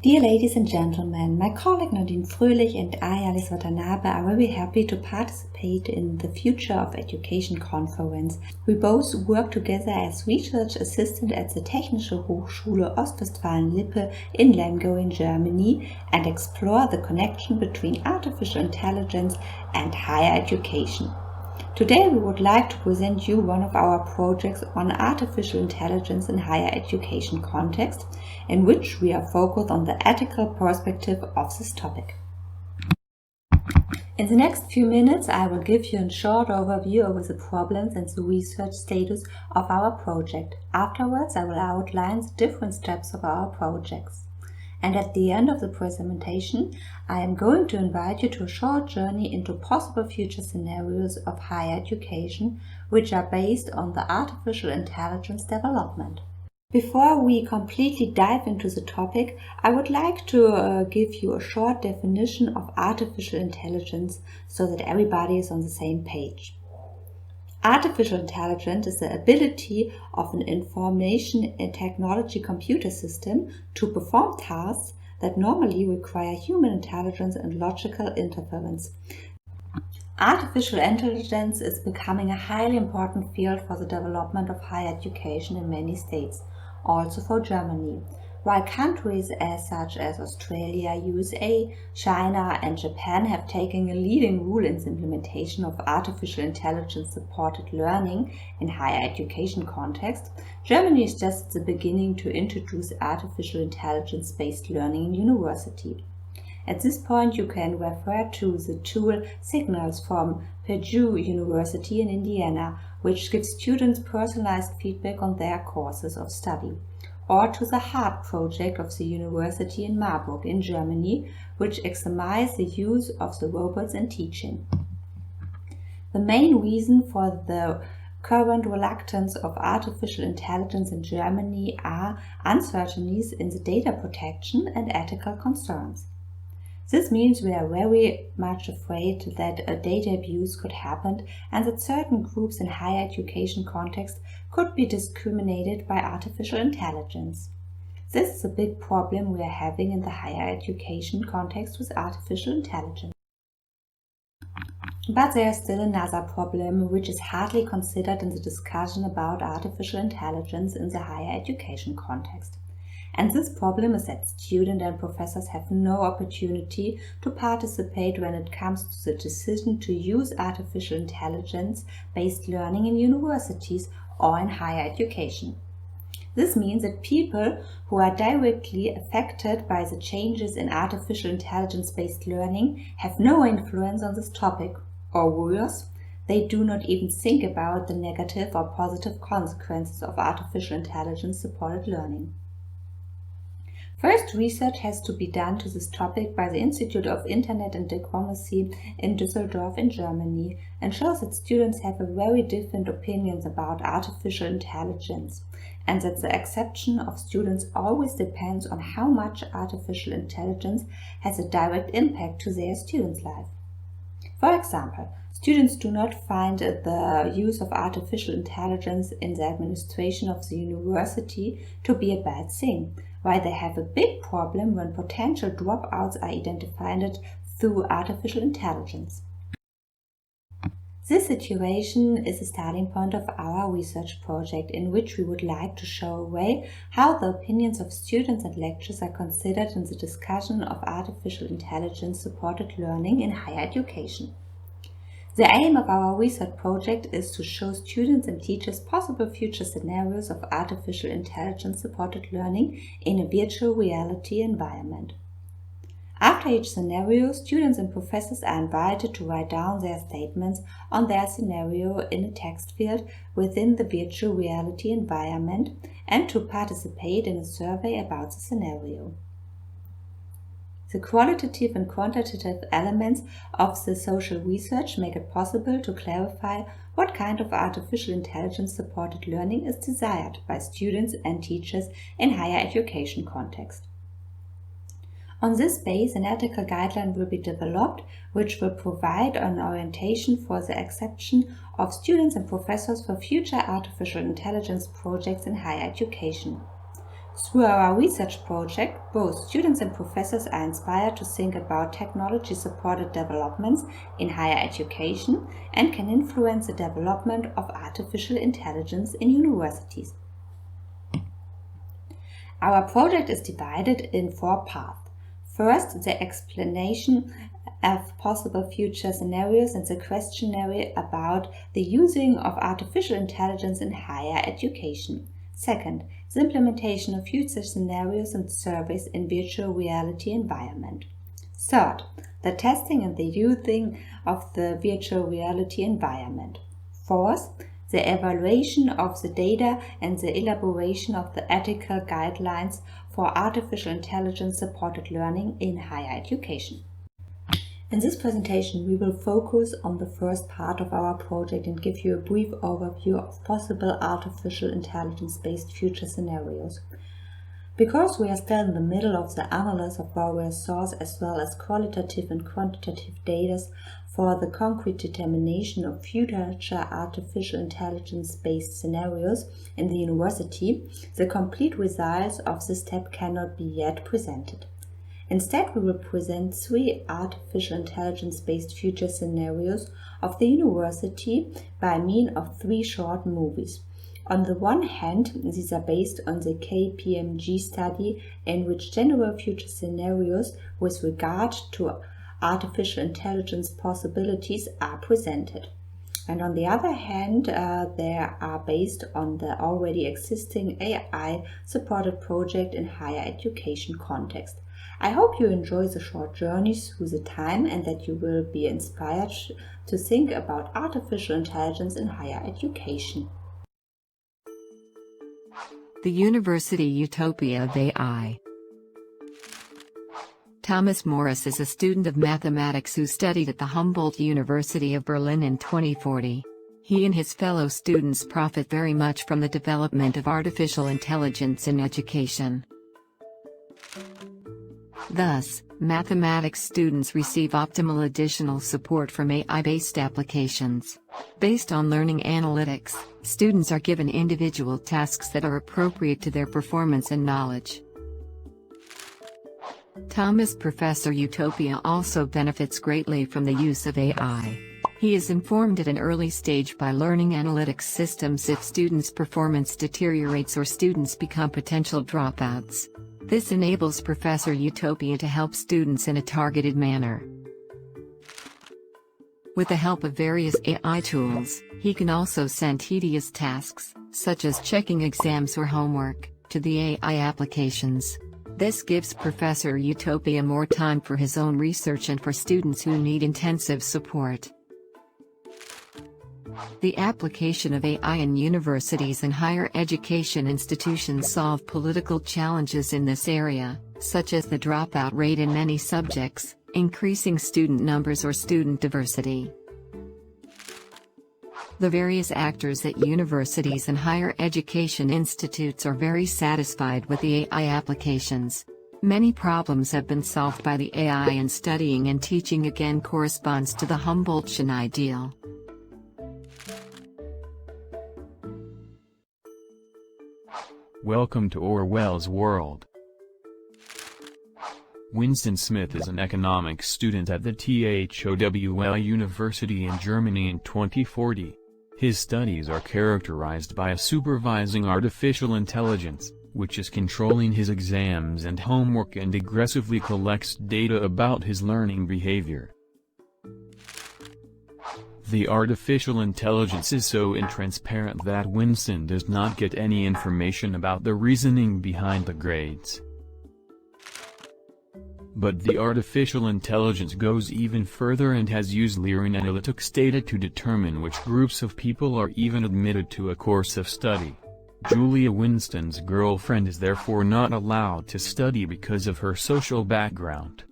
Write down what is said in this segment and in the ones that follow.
Dear ladies and gentlemen, my colleague Nadine Fröhlich and I, Alice Watanabe, are very happy to participate in the Future of Education conference. We both work together as research assistant at the Technische Hochschule Ostwestfalen-Lippe in Lemgo in Germany and explore the connection between artificial intelligence and higher education. Today we would like to present you one of our projects on artificial intelligence in higher education context, in which we are focused on the ethical perspective of this topic. In the next few minutes I will give you a short overview over the problems and the research status of our project. Afterwards I will outline the different steps of our projects. And at the end of the presentation, I am going to invite you to a short journey into possible future scenarios of higher education, which are based on the artificial intelligence development. Before we completely dive into the topic, I would like to give you a short definition of artificial intelligence so that everybody is on the same page. Artificial intelligence is the ability of an information and technology computer system to perform tasks that normally require human intelligence and logical interference. Artificial intelligence is becoming a highly important field for the development of higher education in many states, also for Germany. While countries such as Australia, USA, China and Japan have taken a leading role in the implementation of artificial intelligence-supported learning in higher education context, Germany is just at the beginning to introduce artificial intelligence-based learning in university. At this point you can refer to the tool Signals from Purdue University in Indiana, which gives students personalized feedback on their courses of study, or to the HART project of the University in Marburg in Germany, which examines the use of the robots in teaching. The main reason for the current reluctance of artificial intelligence in Germany are uncertainties in the data protection and ethical concerns. This means we are very much afraid that a data abuse could happen and that certain groups in higher education context could be discriminated by artificial intelligence. This is a big problem we are having in the higher education context with artificial intelligence. But there is still another problem which is hardly considered in the discussion about artificial intelligence in the higher education context. And this problem is that students and professors have no opportunity to participate when it comes to the decision to use artificial intelligence-based learning in universities or in higher education. This means that people who are directly affected by the changes in artificial intelligence-based learning have no influence on this topic, or worse, they do not even think about the negative or positive consequences of artificial intelligence-supported learning. First, research has to be done to this topic by the Institute of Internet and Diplomacy in Düsseldorf in Germany and shows that students have a very different opinions about artificial intelligence and that the acceptance of students always depends on how much artificial intelligence has a direct impact to their students' life. For example, students do not find the use of artificial intelligence in the administration of the university to be a bad thing, while they have a big problem when potential dropouts are identified through artificial intelligence. This situation is the starting point of our research project, in which we would like to show a way how the opinions of students and lecturers are considered in the discussion of artificial intelligence-supported learning in higher education. The aim of our research project is to show students and teachers possible future scenarios of artificial intelligence-supported learning in a virtual reality environment. After each scenario, students and professors are invited to write down their statements on their scenario in a text field within the virtual reality environment and to participate in a survey about the scenario. The qualitative and quantitative elements of the social research make it possible to clarify what kind of artificial intelligence-supported learning is desired by students and teachers in higher education context. On this base, an ethical guideline will be developed, which will provide an orientation for the acceptance of students and professors for future artificial intelligence projects in higher education. Through our research project, both students and professors are inspired to think about technology-supported developments in higher education and can influence the development of artificial intelligence in universities. Our project is divided in 4 parts. First, the explanation of possible future scenarios and the questionnaire about the using of artificial intelligence in higher education. Second, the implementation of future scenarios and surveys in virtual reality environment. Third, the testing and the using of the virtual reality environment. Fourth, the evaluation of the data and the elaboration of the ethical guidelines for artificial intelligence-supported learning in higher education. In this presentation, we will focus on the first part of our project and give you a brief overview of possible artificial intelligence-based future scenarios. Because we are still in the middle of the analysis of our source as well as qualitative and quantitative data for the concrete determination of future artificial intelligence-based scenarios in the university, the complete results of this step cannot be yet presented. Instead, we will present 3 artificial intelligence-based future scenarios of the university by means of 3 short movies. On the one hand, these are based on the KPMG study in which general future scenarios with regard to artificial intelligence possibilities are presented. And on the other hand, they are based on the already existing AI-supported project in higher education context. I hope you enjoy the short journey through the time and that you will be inspired to think about artificial intelligence in higher education. The University Utopia of AI. Thomas Morris is a student of mathematics who studied at the Humboldt University of Berlin in 2040. He and his fellow students profit very much from the development of artificial intelligence in education. Thus, mathematics students receive optimal additional support from AI-based applications. Based on learning analytics, students are given individual tasks that are appropriate to their performance and knowledge. Thomas Professor Utopia also benefits greatly from the use of AI. He is informed at an early stage by learning analytics systems if students' performance deteriorates or students become potential dropouts. This enables Professor Utopia to help students in a targeted manner. With the help of various AI tools, he can also send tedious tasks, such as checking exams or homework, to the AI applications. This gives Professor Utopia more time for his own research and for students who need intensive support. The application of AI in universities and higher education institutions solve political challenges in this area, such as the dropout rate in many subjects, increasing student numbers or student diversity. The various actors at universities and higher education institutes are very satisfied with the AI applications. Many problems have been solved by the AI, and studying and teaching again corresponds to the Humboldtian ideal. Welcome to Orwell's World. Winston Smith is an economics student at the THOWL University in Germany in 2040. His studies are characterized by a supervising artificial intelligence, which is controlling his exams and homework and aggressively collects data about his learning behavior. The artificial intelligence is so intransparent that Winston does not get any information about the reasoning behind the grades. But the artificial intelligence goes even further and has used learning analytics data to determine which groups of people are even admitted to a course of study. Julia, Winston's girlfriend, is therefore not allowed to study because of her social background.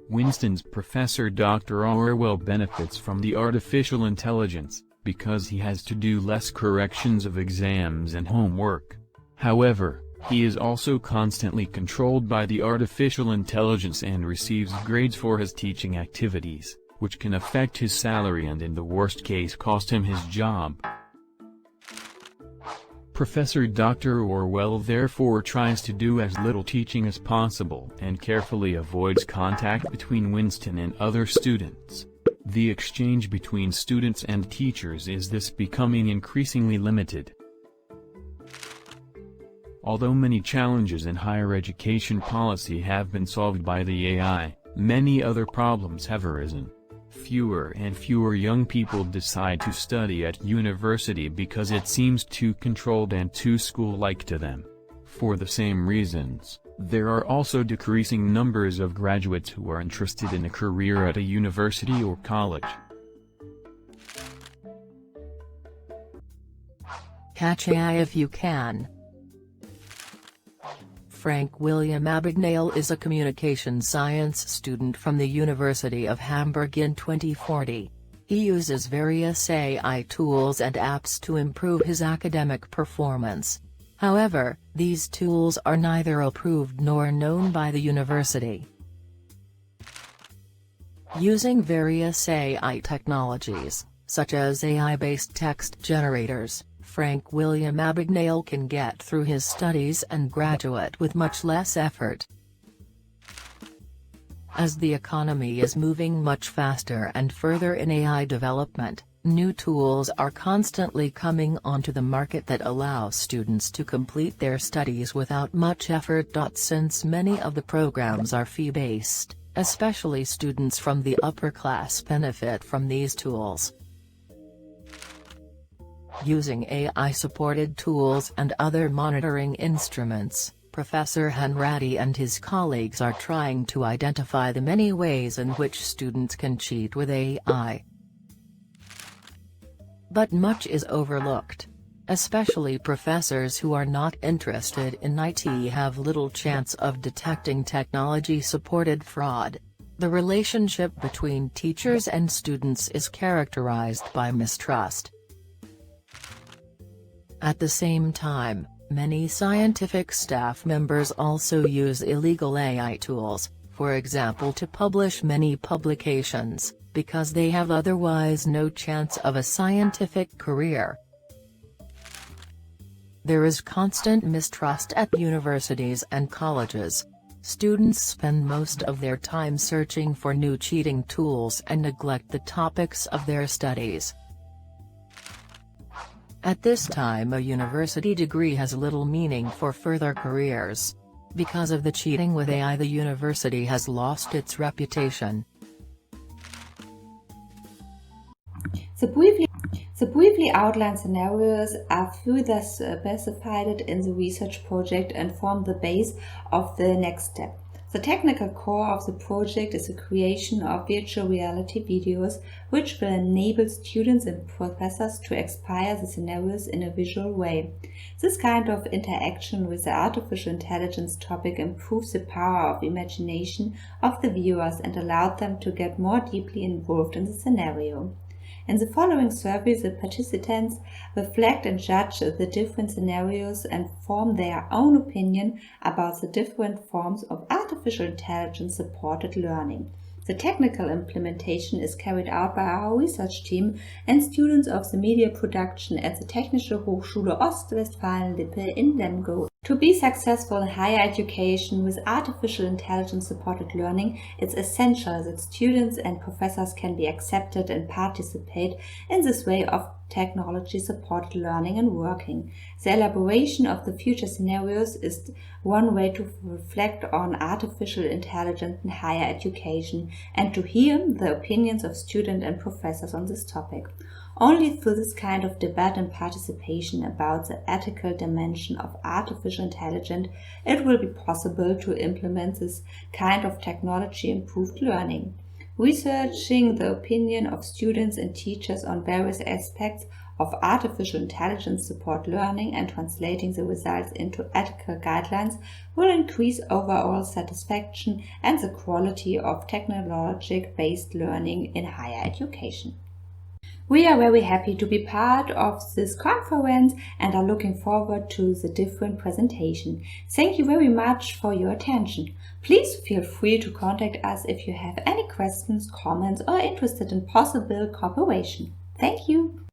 Winston's professor Dr. Orwell benefits from the artificial intelligence, because he has to do less corrections of exams and homework. However, he is also constantly controlled by the artificial intelligence and receives grades for his teaching activities, which can affect his salary and in the worst case cost him his job. Professor Dr. Orwell therefore tries to do as little teaching as possible and carefully avoids contact between Winston and other students. The exchange between students and teachers is thus becoming increasingly limited. Although many challenges in higher education policy have been solved by the AI, many other problems have arisen. Fewer and fewer young people decide to study at university because it seems too controlled and too school-like to them. For the same reasons, there are also decreasing numbers of graduates who are interested in a career at a university or college. Catch AI if you can. Frank William Abagnale is a communication science student from the University of Hamburg in 2040. He uses various AI tools and apps to improve his academic performance. However, these tools are neither approved nor known by the university. Using various AI technologies, such as AI-based text generators, Frank William Abagnale can get through his studies and graduate with much less effort. As the economy is moving much faster and further in AI development, new tools are constantly coming onto the market that allow students to complete their studies without much effort. Since many of the programs are fee-based, especially students from the upper class benefit from these tools. Using AI-supported tools and other monitoring instruments, Professor Hanratty and his colleagues are trying to identify the many ways in which students can cheat with AI. But much is overlooked. Especially professors who are not interested in IT have little chance of detecting technology-supported fraud. The relationship between teachers and students is characterized by mistrust. At the same time, many scientific staff members also use illegal AI tools, for example to publish many publications, because they have otherwise no chance of a scientific career. There is constant mistrust at universities and colleges. Students spend most of their time searching for new cheating tools and neglect the topics of their studies. At this time, a university degree has little meaning for further careers. Because of the cheating with AI, the university has lost its reputation. The briefly outlined scenarios are further specified in the research project and form the base of the next step. The technical core of the project is the creation of virtual reality videos, which will enable students and professors to explore the scenarios in a visual way. This kind of interaction with the artificial intelligence topic improves the power of imagination of the viewers and allows them to get more deeply involved in the scenario. In the following survey, the participants reflect and judge the different scenarios and form their own opinion about the different forms of artificial intelligence-supported learning. The technical implementation is carried out by our research team and students of the media production at the Technische Hochschule Ostwestfalen-Lippe in Lemgo. To be successful in higher education with artificial intelligence-supported learning, it's essential that students and professors can be accepted and participate in this way of technology-supported learning and working. The elaboration of the future scenarios is one way to reflect on artificial intelligence in higher education and to hear the opinions of students and professors on this topic. Only through this kind of debate and participation about the ethical dimension of artificial intelligence it will be possible to implement this kind of technology-improved learning. Researching the opinion of students and teachers on various aspects of artificial intelligence support learning and translating the results into ethical guidelines will increase overall satisfaction and the quality of technology-based learning in higher education. We are very happy to be part of this conference and are looking forward to the different presentation. Thank you very much for your attention. Please feel free to contact us if you have any questions, comments or interested in possible cooperation. Thank you.